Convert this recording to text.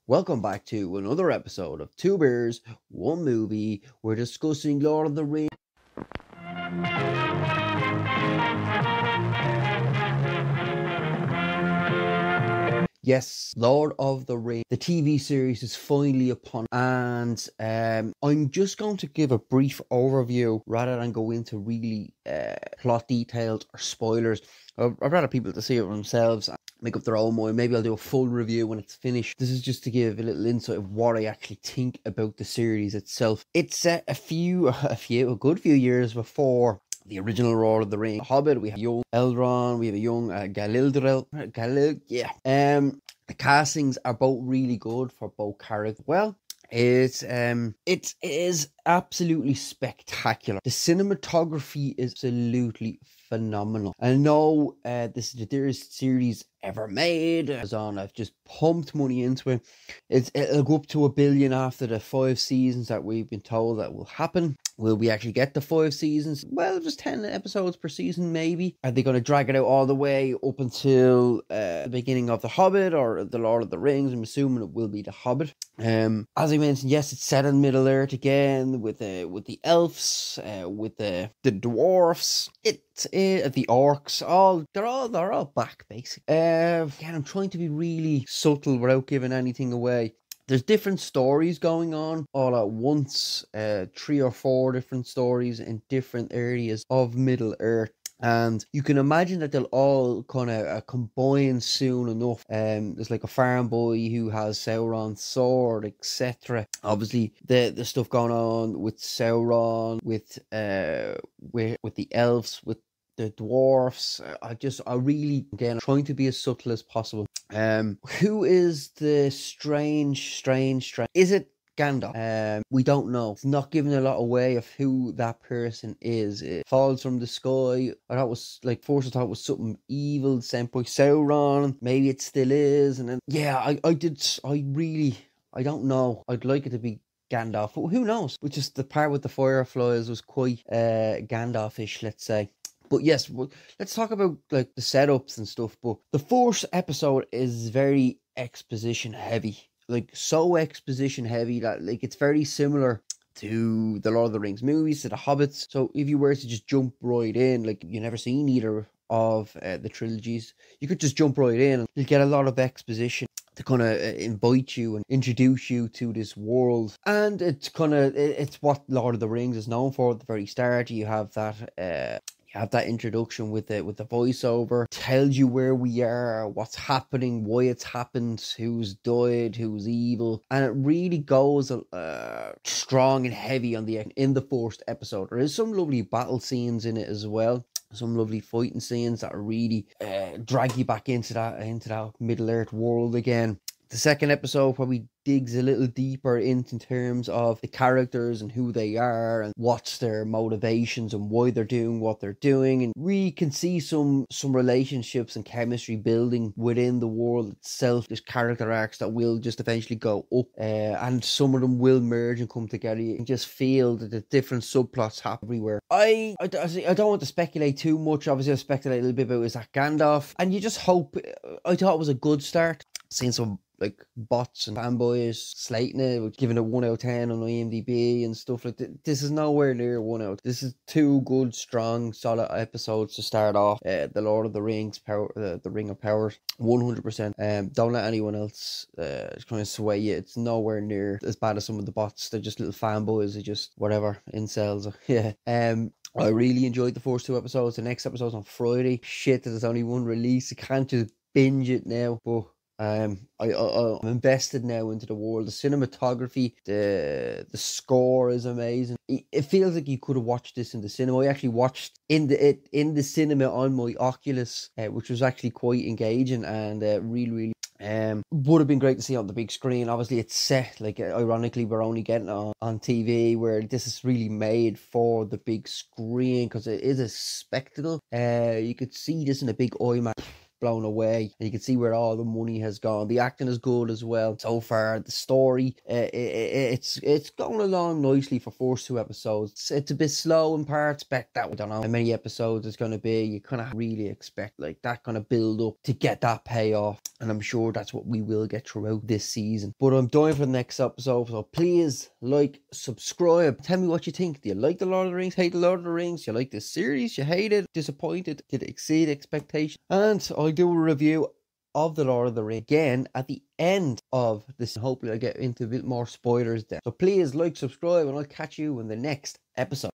Welcome back to another episode of Two Bears, One Movie. We're discussing Lord of the Rings. Yes, Lord of the Rings. The TV series is finally upon, and I'm just going to give a brief overview rather than go into really plot details or spoilers. I'd rather people to see it for themselves and make up their own mind. Maybe I'll do a full review when it's finished. This is just to give a little insight of what I actually think about the series itself. It's set a good few years before the original Lord of the Rings. The Hobbit, we have young Elrond, we have a young Galadriel. The castings are both really good for both characters. Well, it is absolutely spectacular. The cinematography is absolutely phenomenal. I know this is the dearest series ever made. I've just pumped money into it. It'll go up to $1 billion after the 5 seasons that we've been told that will happen. Will we actually get the 5 seasons? Well, just 10 episodes per season, maybe. Are they going to drag it out all the way up until the beginning of The Hobbit or The Lord of the Rings? I'm assuming it will be The Hobbit. As I mentioned, yes, it's set in Middle Earth again with the elves, with the dwarfs. The orcs. They're all back basically. Again, I'm trying to be really subtle without giving anything away. There's different stories going on all at once, 3 or 4 different stories in different areas of Middle Earth. And you can imagine that they'll all kind of combine soon enough. There's like a farm boy who has Sauron's sword, etc. Obviously, the stuff going on with Sauron, with the elves, with the dwarfs. I really, again, trying to be as subtle as possible. Who is the strange? Is it Gandalf? We don't know. It's not giving a lot away of who that person is. It falls from the sky. I thought it was first I thought it was something evil sent by Sauron. Maybe it still is. And then I don't know. I'd like it to be Gandalf, but who knows? Which is the part with the fireflies was quite Gandalf-ish, let's say. But yes, let's talk about the setups and stuff. But the first episode is very exposition heavy, so exposition heavy that it's very similar to the Lord of the Rings movies, to the Hobbits. So if you were to just jump right in, you never seen either of the trilogies, you could just jump right in and you'll get a lot of exposition to kind of invite you and introduce you to this world. And it's what Lord of the Rings is known for. At the very start, you have that introduction with the voiceover, tells you where we are, what's happening, why it's happened, who's died, who's evil, and it really goes strong and heavy in the first episode. There is some lovely battle scenes in it as well. Some lovely fighting scenes that really drag you back into that Middle Earth world again. The second episode probably digs a little deeper in terms of the characters and who they are and what's their motivations and why they're doing what they're doing. And we can see some relationships and chemistry building within the world itself. There's character arcs that will just eventually go up and some of them will merge and come together. You can just feel that the different subplots happen everywhere. I don't want to speculate too much. Obviously, I'll speculate a little bit about is that Gandalf. And you just hope. I thought it was a good start. Seeing some bots and fanboys slating it, giving it 1 out of 10 on IMDb and stuff like that. This is nowhere near 1 out. This is 2 good, strong, solid episodes to start off. The Lord of the Rings, the Ring of Power, 100%. Don't let anyone else kind of sway you. It's nowhere near as bad as some of the bots. They're just little fanboys. They're just whatever, incels. Yeah. I really enjoyed the first 2 episodes. The next episode's on Friday. Shit, there's only 1 release. I can't just binge it now, but I'm invested now into the world. The cinematography, the score is amazing. It feels like you could have watched this in the cinema. I actually watched in the cinema on my Oculus, which was actually quite engaging and really would have been great to see on the big screen. Obviously it's set, ironically we're only getting it on TV, where this is really made for the big screen because it is a spectacle. You could see this in a big IMAX, blown away, and you can see where all the money has gone. The acting is good as well so far. The story, it's going along nicely for first 2 episodes. It's a bit slow in parts, but that we don't know how many episodes it's going to be. You kind of really expect that kind of build up to get that payoff. and I'm sure that's what we will get throughout this season. But I'm dying for the next episode, so please like, subscribe, tell me what you think. Do you like the Lord of the Rings? Hate the Lord of the Rings? You like this series? You hate it? Disappointed? Did it exceed expectation? And I'll do a review of the Lord of the Rings again at the end of this. Hopefully I'll get into a bit more spoilers then. So please like, subscribe, and I'll catch you in the next episode.